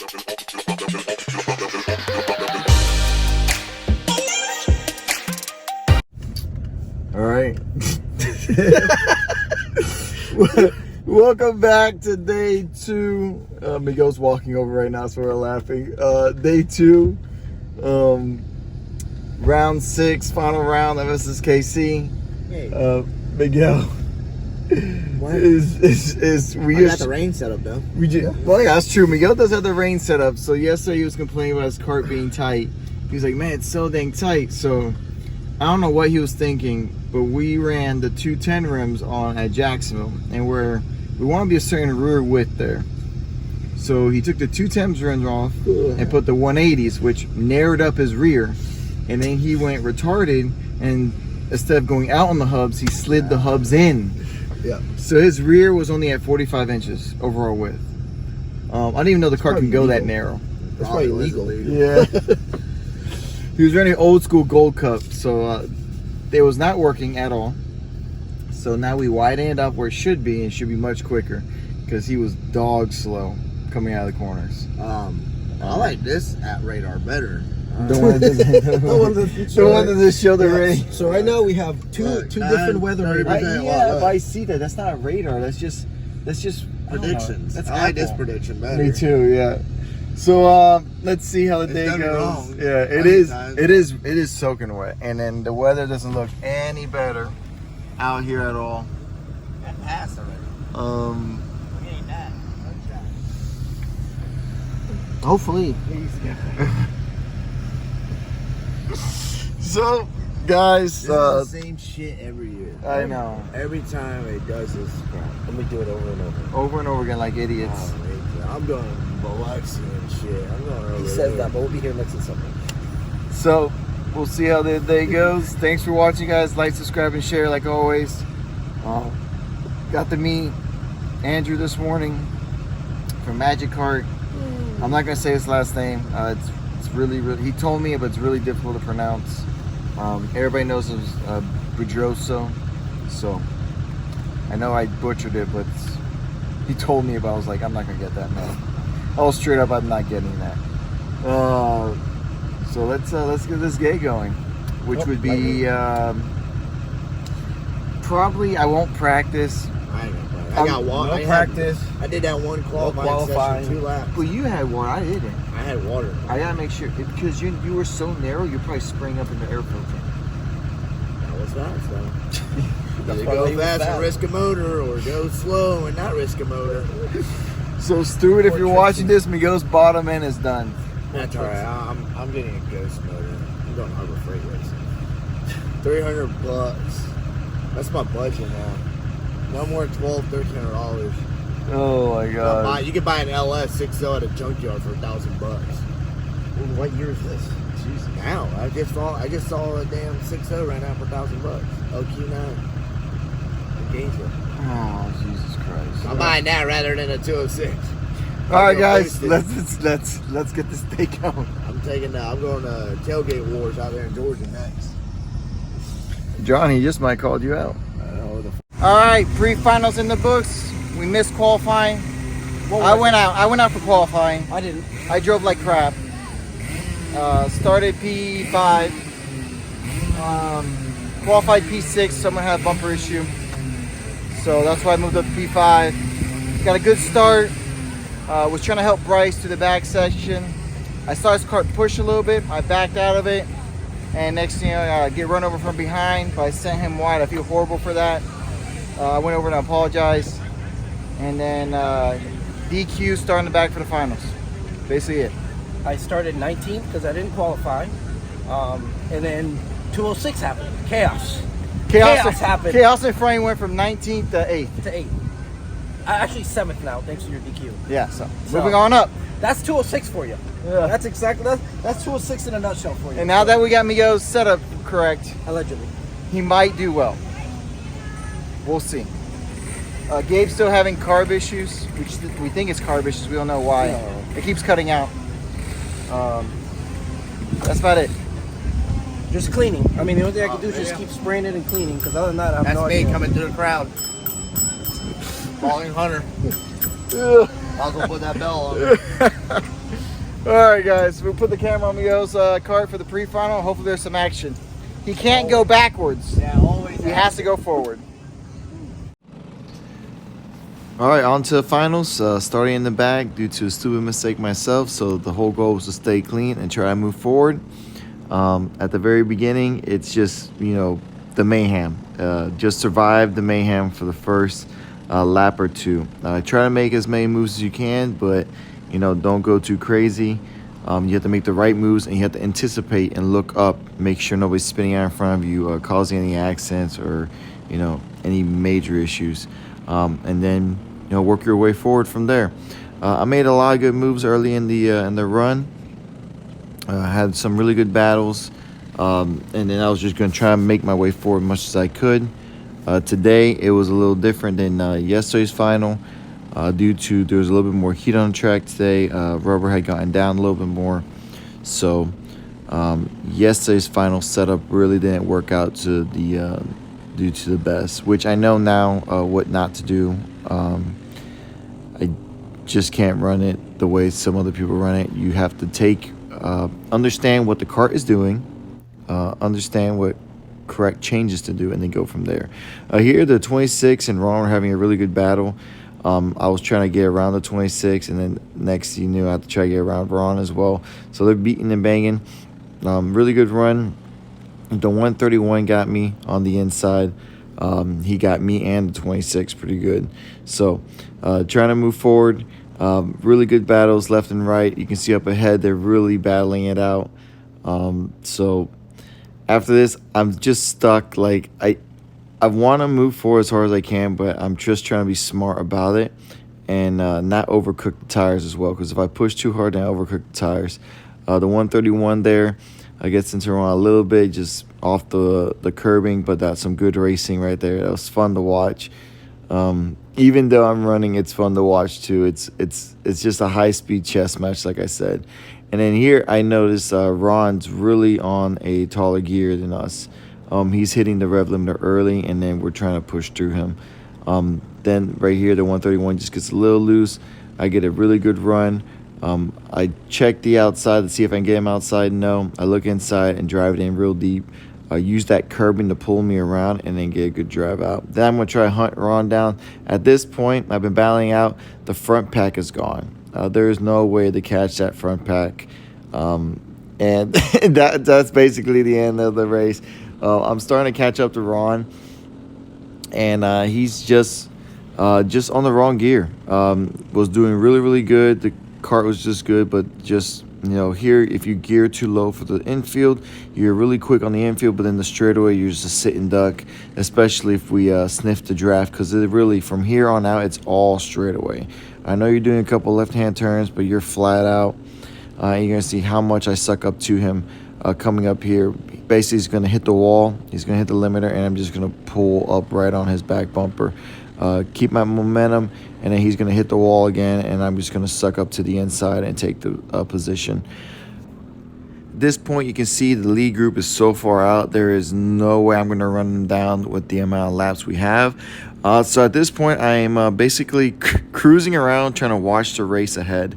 All right. Welcome back to day 2. Miguel's walking over right now, so we're laughing. Day 2, round 6, final round of SSKC. Hey. Miguel What? is we I got the rain set up though. Well, yeah, that's true. Miguel does have the rain set up. So yesterday he was complaining about his cart being tight. He was like, "Man, it's so dang tight." So I don't know what he was thinking, but we ran the 210 rims on at Jacksonville, and we want to be a certain rear width there. So he took the 210s rims off and put the 180s, which narrowed up his rear, and then he went retarded, and instead of going out on the hubs, he slid the hubs in. Yeah. So his rear was only at 45 inches overall width. I didn't even know the car can go that narrow. That's probably illegal. Yeah. He was running old school Gold Cup, so it was not working at all. So now we widen it up where it should be, and it should be much quicker, because he was dog slow coming out of the corners. I like this at radar better. The one that just showed the rain. So right now we have two different weather radars. Yeah, but I see that. That's not radar. That's just predictions. That's I like this Apple. prediction better. Me too. Yeah. So let's see how the day done goes. wrong. Yeah, it is soaking wet, and then the weather doesn't look any better out here at all. That passed already. We ain't that. Hopefully. So, guys, This is the same shit every year. I know. Every time it does this crap. Let me do it over and over. Over and over again like idiots. Oh, I'm going to Biloxi and shit. I'm going over He there. says that, but we'll be here next Sunday. So, we'll see how the day goes. Thanks for watching, guys. Like, subscribe, and share like always. Got to meet Andrew this morning from Magic Cart. I'm not going to say his last name. It's really, he told me, but it's really difficult to pronounce. Everybody knows it was Budroso, so I know I butchered it, but he told me about it. I was like, I'm not going to get that, man. I was straight up, I'm not getting that. So let's get this gate going, which would be probably, I won't practice. I ain't gonna practice. I got water. No practice. I did that one qualifying session, 2 laps. Well, you had water, I didn't. I had water. I gotta make sure, because you were so narrow, you're probably spraying up in the air filter. That was fast though. Either why go he was fast and fast. risk a motor, or go slow and not risk a motor. So Stuart, if you're watching this, Miguel's bottom end is done. That's alright. I'm getting a ghost motor. I'm going Harbor Freight racing. $300. That's my budget now. No more $1,200-$1,300. Oh my god. You can buy an LS 6.0 at a junkyard for $1,000. What year is this? Jeez, now I just saw a damn 6.0 right now for $1,000. OQ9. Engagement. Oh Jesus Christ. I'm buying that rather than a 206. Alright guys, let's get this day going. I'm going to tailgate wars out there in Georgia next. Johnny just might called you out. I don't know Alright, pre-finals in the books. We missed qualifying. I went out for qualifying. I didn't. I drove like crap. Started P5. Qualified P6. Someone had a bumper issue. So that's why I moved up to P5. Got a good start. Was trying to help Bryce to the back section. I saw his cart push a little bit. I backed out of it. And next thing you know, I get run over from behind. But I sent him wide. I feel horrible for that. I went over and I apologized. And then DQ starting the back for the finals. Basically it. I started 19th because I didn't qualify. And then 206 happened. Chaos happened. Chaos in front went from 19th to 8th. To 8th. Actually 7th now, thanks to your DQ. Yeah, so moving on up. That's 206 for you. Yeah. That's 206 in a nutshell for you. And now that we got Miguel's setup correct, Allegedly. he might do well. We'll see. Gabe's still having carb issues, which we think it's carb issues. We don't know why. No. It keeps cutting out. That's about it. Just cleaning. I mean, the only thing I can do is just keep spraying it and cleaning, because other than that, I have That's no me idea. coming through the crowd. Falling Hunter. Ugh. I'll go put that bell on. All right, guys, we'll put the camera on Mio's cart for the pre-final. Hopefully there's some action. He can't go backwards. Yeah, always. He has to go forward. All right, on to the finals. Starting in the back due to a stupid mistake myself. So the whole goal was to stay clean and try to move forward. At the very beginning, it's just, you know, the mayhem. Just survive the mayhem for the first lap or two. Try to make as many moves as you can, but you know, don't go too crazy. You have to make the right moves, and you have to anticipate and look up, make sure nobody's spinning out in front of you, causing any accidents or, you know, any major issues. And then, you know, work your way forward from there. I made a lot of good moves early in the run. Had some really good battles, and then I was just going to try and make my way forward as much as I could. Today, it was a little different than yesterday's final. Due to there was a little bit more heat on the track today. Rubber had gotten down a little bit more. So yesterday's final setup really didn't work out to the due to the best, which I know now what not to do. I just can't run it the way some other people run it. You have to understand what the cart is doing, understand what correct changes to do, and then go from there. Here, the 26 and Ron were having a really good battle. I was trying to get around the 26, and then next you knew I had to try to get around Ron as well. So they're beating and banging. Really good run. The 131 got me on the inside. He got me and the 26 pretty good. So trying to move forward. Really good battles left and right. You can see up ahead they're really battling it out. So after this, I'm just stuck. Like I want to move forward as hard as I can, but I'm just trying to be smart about it and not overcook the tires as well. Because if I push too hard, then I overcook the tires. The 131 there, I gets into Ron a little bit, just off the curbing, but that's some good racing right there. That was fun to watch. Even though I'm running, it's fun to watch too. It's just a high-speed chess match, like I said. And then here, I noticed Ron's really on a taller gear than us. He's hitting the rev limiter early, and then we're trying to push through him. Then right here, the 131 just gets a little loose. I get a really good run. I check the outside to see if I can get him outside. No, I look inside and drive it in real deep. Use that curbing to pull me around and then get a good drive out. Then I'm going to try to hunt Ron down. At this point, I've been battling out. The front pack is gone. There is no way to catch that front pack. And that's basically the end of the race. I'm starting to catch up to Ron, and he's just on the wrong gear. Was doing really, really good. The cart was just good, but just, you know, here, if you gear too low for the infield, you're really quick on the infield, but then the straightaway, you're just a sit and duck, especially if we sniff the draft, because it really, from here on out, it's all straightaway. I know you're doing a couple left-hand turns, but you're flat out. You're going to see how much I suck up to him coming up here. Basically, he's going to hit the wall. He's going to hit the limiter, and I'm just going to pull up right on his back bumper. Keep my momentum, and then he's going to hit the wall again, and I'm just going to suck up to the inside and take the position. At this point, you can see the lead group is so far out. There is no way I'm going to run them down with the amount of laps we have. So at this point, I am basically cruising around trying to watch the race ahead.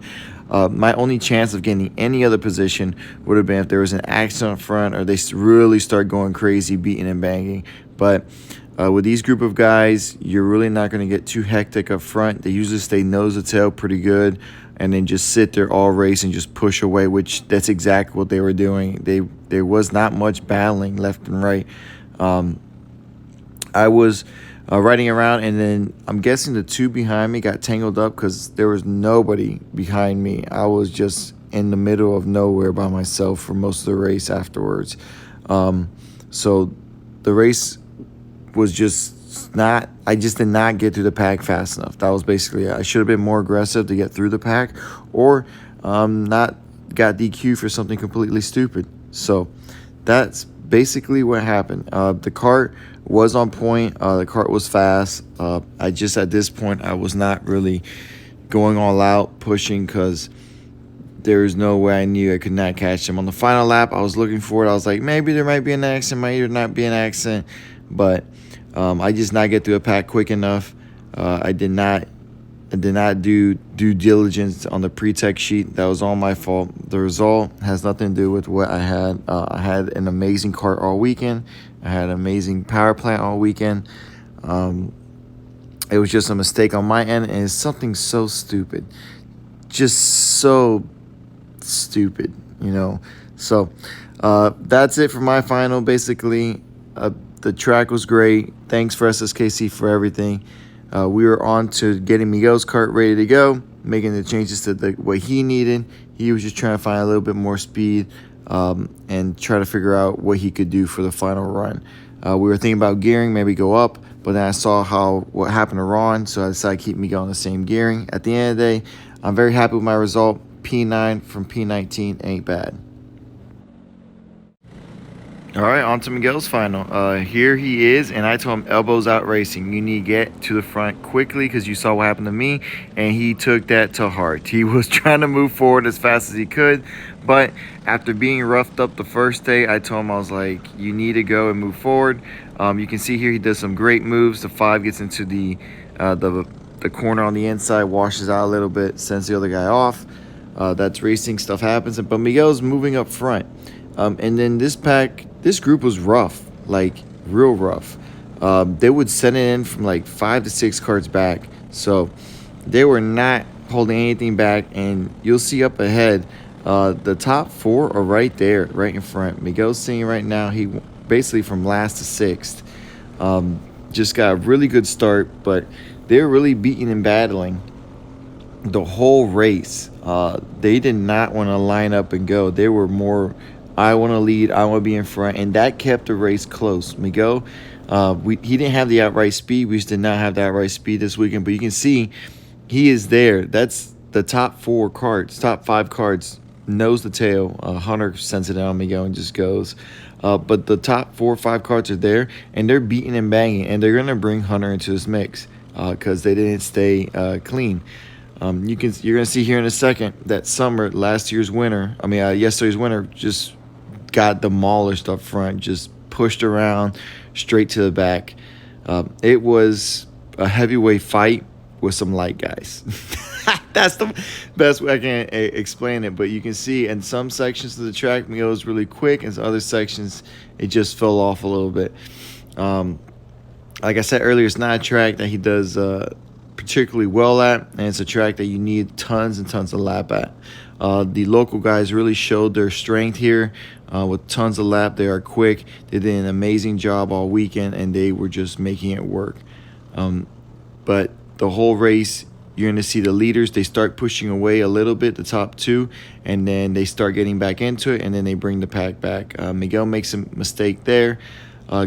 My only chance of getting any other position would have been if there was an accident up front or they really start going crazy, beating and banging. But with these group of guys, you're really not going to get too hectic up front. They usually stay nose to tail pretty good and then just sit there all race and just push away, which that's exactly what they were doing. There was not much battling left and right. I was riding around, and then I'm guessing the two behind me got tangled up because there was nobody behind me. I was just in the middle of nowhere by myself for most of the race afterwards. So the race was just not, I just did not get through the pack fast enough. That was basically it. I should have been more aggressive to get through the pack, or not got DQ for something completely stupid. So that's basically what happened. The cart was on point. The cart was fast. I just, at this point, I was not really going all out pushing because there was no way I knew I could not catch him. On the final lap, I was looking for it. I was like, maybe there might be an accident, might not be an accident, but I just not get through a pack quick enough. I did not I did not do due diligence on the pre-tech sheet. That was all my fault. The result has nothing to do with what I had. I had an amazing kart all weekend. I had an amazing power plant all weekend. It was just a mistake on my end, and it's something so stupid. Just so stupid, you know. So that's it for my final. Basically, the track was great. Thanks for SSKC for everything. We were on to getting Miguel's kart ready to go, making the changes to what he needed. He was just trying to find a little bit more speed and try to figure out what he could do for the final run. We were thinking about gearing, maybe go up, but then I saw what happened to Ron, so I decided to keep Miguel on the same gearing. At the end of the day, I'm very happy with my result. P9 from P19 ain't bad. All right, on to Miguel's final. Here he is, and I told him elbows out racing. You need to get to the front quickly because you saw what happened to me, and he took that to heart. He was trying to move forward as fast as he could, but after being roughed up the first day, I told him, I was like, you need to go and move forward. You can see here he does some great moves. The 5 gets into the corner on the inside, washes out a little bit, sends the other guy off. That's racing, stuff happens, but Miguel's moving up front. And then this group was rough, like real rough. They would send it in from like 5 to 6 carts back. So they were not holding anything back. And you'll see up ahead, the top 4 are right there, right in front. Miguel's seeing right now, he basically from last to 6th. Just got a really good start, but they're really beating and battling the whole race. They did not want to line up and go. They were more, I want to lead, I want to be in front, and that kept the race close. Miguel, he didn't have the outright speed. We just did not have the outright speed this weekend, but you can see he is there. That's the top 4 carts, top 5 carts, nose to tail. Hunter sends it on Miguel and just goes. But the top 4 or 5 carts are there, and they're beating and banging, and they're going to bring Hunter into this mix because they didn't stay clean. You're going to see here in a second that Summer, yesterday's winner, just got demolished up front, just pushed around straight to the back. It was a heavyweight fight with some light guys. That's the best way I can explain it. But you can see in some sections of the track, Miguel was really quick. In other sections, it just fell off a little bit. Like I said earlier, it's not a track that he does particularly well at, and it's a track that you need tons and tons of lap at. The local guys really showed their strength here with tons of lap. They are quick. They did an amazing job all weekend, and they were just making it work. But the whole race, you're going to see the leaders, they start pushing away a little bit, the top 2, and then they start getting back into it, and then they bring the pack back. Miguel makes a mistake there,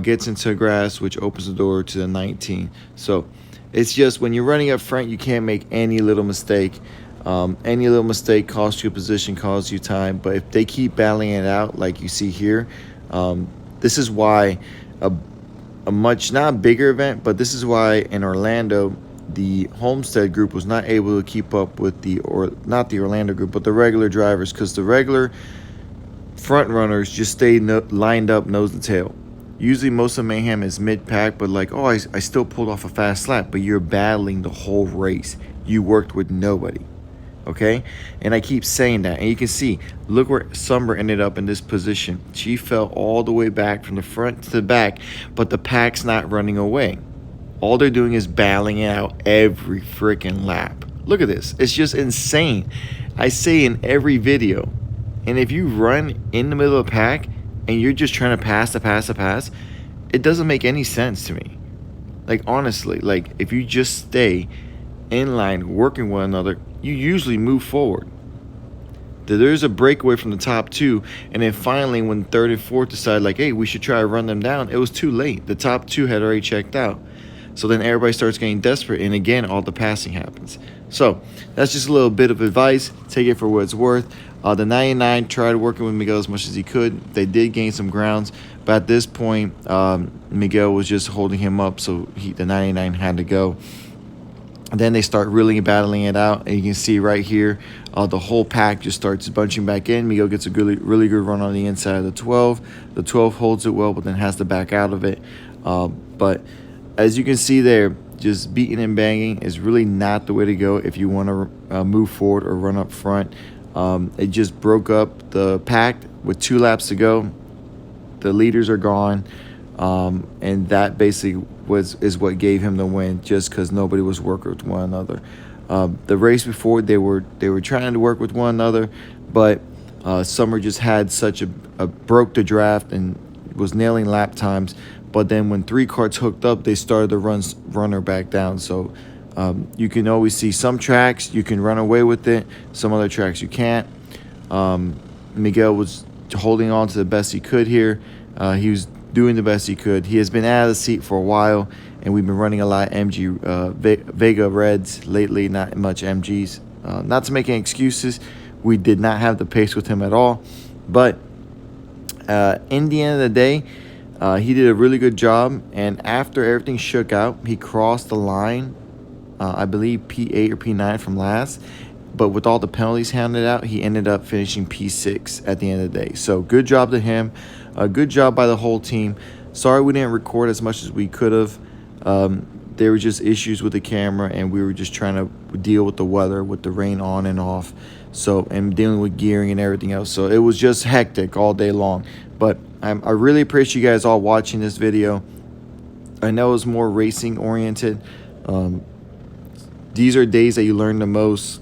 gets into grass, which opens the door to the 19. So it's just when you're running up front, you can't make any little mistake. Any little mistake costs you a position, costs you time. But if they keep battling it out like you see here, this is why a much, not bigger event, but this is why in Orlando, the Homestead group was not able to keep up with not the Orlando group, but the regular drivers, because the regular front runners just stayed lined up nose to tail. Usually most of Mayhem is mid-pack, but like, oh, I still pulled off a fast lap, but you're battling the whole race. You worked with nobody, okay? And I keep saying that, and you can see, look where Summer ended up in this position. She fell all the way back from the front to the back, but the pack's not running away. All they're doing is battling it out every freaking lap. Look at this. It's just insane. I say in every video, and if you run in the middle of the pack and you're just trying to pass, it doesn't make any sense to me. Like, honestly, like if you just stay in line working one another, you usually move forward. There's a breakaway from the top 2, and then finally when 3rd and 4th decided like, hey, we should try to run them down, it was too late. The top 2 had already checked out. So then everybody starts getting desperate, and again, all the passing happens. So that's just a little bit of advice. Take it for what it's worth. The 99 tried working with Miguel as much as he could. They did gain some grounds, but at this point, Miguel was just holding him up, so the 99 had to go. And then they start really battling it out, and you can see right here, the whole pack just starts bunching back in. Miguel gets a really good run on the inside of the 12. The 12 holds it well, but then has to back out of it. But as you can see there, just beating and banging is really not the way to go if you want to move forward or run up front. It just broke up the pack with 2 laps to go. The leaders are gone, and that basically is what gave him the win, just because nobody was working with one another. The race before, they were trying to work with one another, but Summer just had such a broke the draft and was nailing lap times. But then when 3 karts hooked up, they started to run her back down. So you can always see some tracks you can run away with it, some other tracks you can't. Miguel was holding on to the best he could here. He was doing the best he could. He has been out of the seat for a while, and we've been running a lot of MG Vega Reds lately, not much MGs. Not to make any excuses, we did not have the pace with him at all. But in the end of the day, he did a really good job, and after everything shook out, he crossed the line, I believe P8 or P9 from last, but with all the penalties handed out, he ended up finishing P6 at the end of the day. So good job to him, good job by the whole team. Sorry we didn't record as much as we could have. There were just issues with the camera, and we were just trying to deal with the weather, with the rain on and off, so, and dealing with gearing and everything else. So it was just hectic all day long. But I really appreciate you guys all watching this video. I know it's more racing oriented. These are days that you learn the most,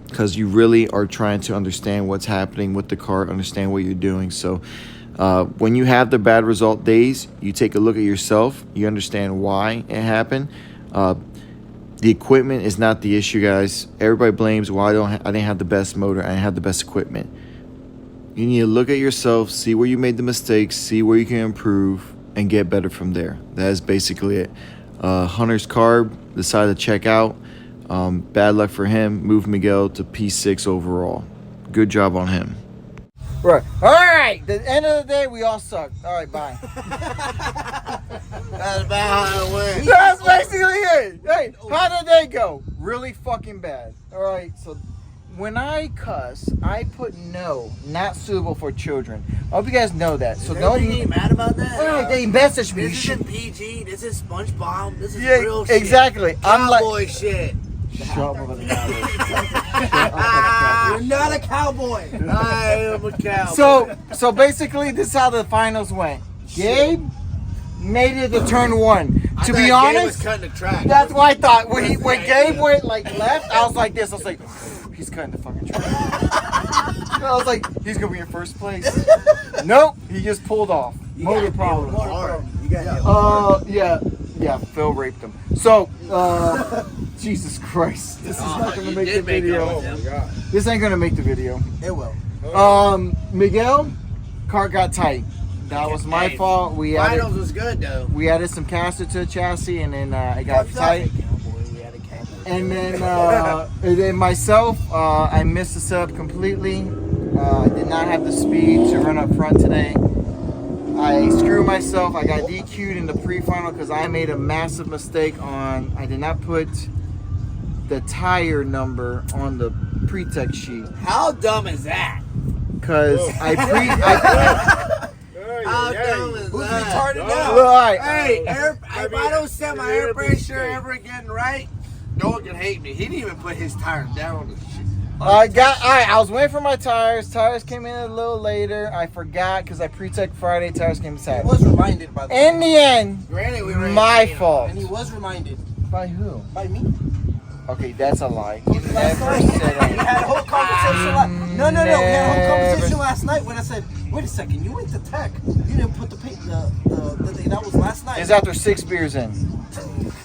because you really are trying to understand what's happening with the car, understand what you're doing. So when you have the bad result days, you take a look at yourself, you understand why it happened. The equipment is not the issue, guys. Everybody blames, well, I didn't have the best motor, I didn't have the best equipment. You need to look at yourself, see where you made the mistakes, see where you can improve, and get better from there. That is basically it. Hunter's Carb decided to check out. Bad luck for him. Moved Miguel to P6 overall. Good job on him. Right. All right. The end of the day, we all suck. All right. Bye. That's about how it went. That's basically it. Hey, how did they go? Really fucking bad. All right. So when I cuss, I put no, not suitable for children. I hope you guys know that. So don't get mad about that. All right, they messaged me. This isn't PG. This is SpongeBob. This is Yeah, real shit. exactly. I'm Cowboy like, shit. shut up about the cowboy. You're not a cowboy. I am a cowboy. So basically, this is how the finals went. Gabe made it to turn 1. To be honest, was cutting the track. that's what I thought. When Gabe went like left, I was like this. I was like, he's cutting the fucking track. I was like, he's gonna be in first place. Nope, he just pulled off. Motor problem. You got Yeah, Phil raped him. So, Jesus Christ, this is not gonna make the video. This ain't gonna make the video. It will. Miguel, car got tight. That was my fault. Finals was good though. We added some caster to the chassis, and then it got tight. And then myself, I missed the setup completely. I did not have the speed to run up front today. I screwed myself. I got DQ'd in the pre-final because I made a massive mistake on. I did not put the tire number on the pre-tech sheet. How dumb is that? Because How dumb is Who's that? retarded now? Right. Hey, if I don't set my air pressure ever again right, no one can hate me. He didn't even put his tires down on the shit. I was waiting for my tires. Tires came in a little later. I forgot because I pre-tech Friday. Tires came He Saturday. was reminded by the way. In the end, Granted, we ran my clean. fault. And he was reminded By who? by me. Okay, that's a lie. You Last never night. said We had a whole conversation. No. We had a whole Never. conversation last night when I said, "Wait a second, you went to tech. You didn't put the that was last night." It's after 6 beers in.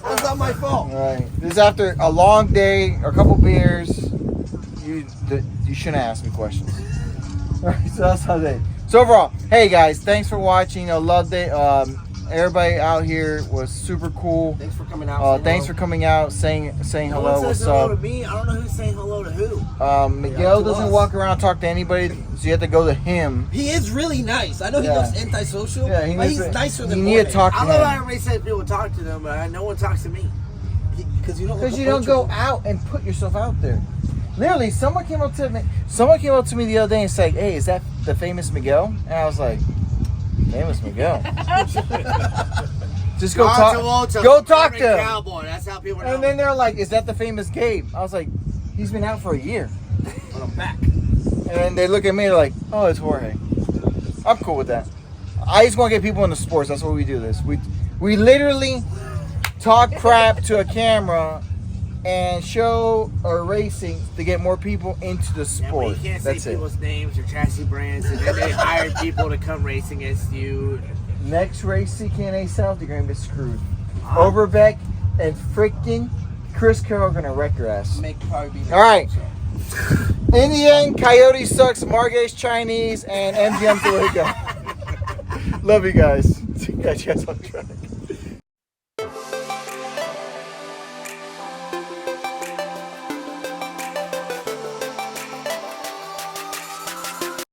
That's not my fault. Right. This is after a long day, or a couple beers. You shouldn't ask me questions. Alright, so that's how they. So overall, hey guys, thanks for watching. I loved it. Everybody out here was super cool. Thanks for coming out. Thanks for coming out, saying No hello. one What's says hello up? to me. I don't know who's saying hello to who. Miguel to doesn't us. walk around and talk to anybody, so you have to go to him. He is really nice. I know he Yeah. looks antisocial, Yeah, but he's nicer than you need to Morgan. talk to I love how him. everybody says people talk to them, but no one talks to me. Because you don't. Because you don't go out and put yourself out there. Literally, someone came up to me the other day and said, "Hey, is that the famous Miguel?" And I was like, "Famous Miguel?" Just go John talk. Travolta, Go talk to Urban him. Cowboy. That's how people know. And then they're like, "Is that the famous Gabe?" I was like, "He's been out for a year." But I'm back. And they look at me, they're like, "Oh, it's Jorge." I'm cool with that. I just want to get people into sports. That's why we do this. We literally talk crap to a camera and show or racing to get more people into the Yeah, but you sport. can't That's say it. people's names or chassis brands, and then they hire people to come race against you. Next race, CKNA South, you're gonna get screwed. Overbeck and freaking Chris Carroll are gonna wreck your ass. Probably be All right. In the end, Coyote sucks, Margay's Chinese, and MGM's the way to go. Love you guys. See you guys on track.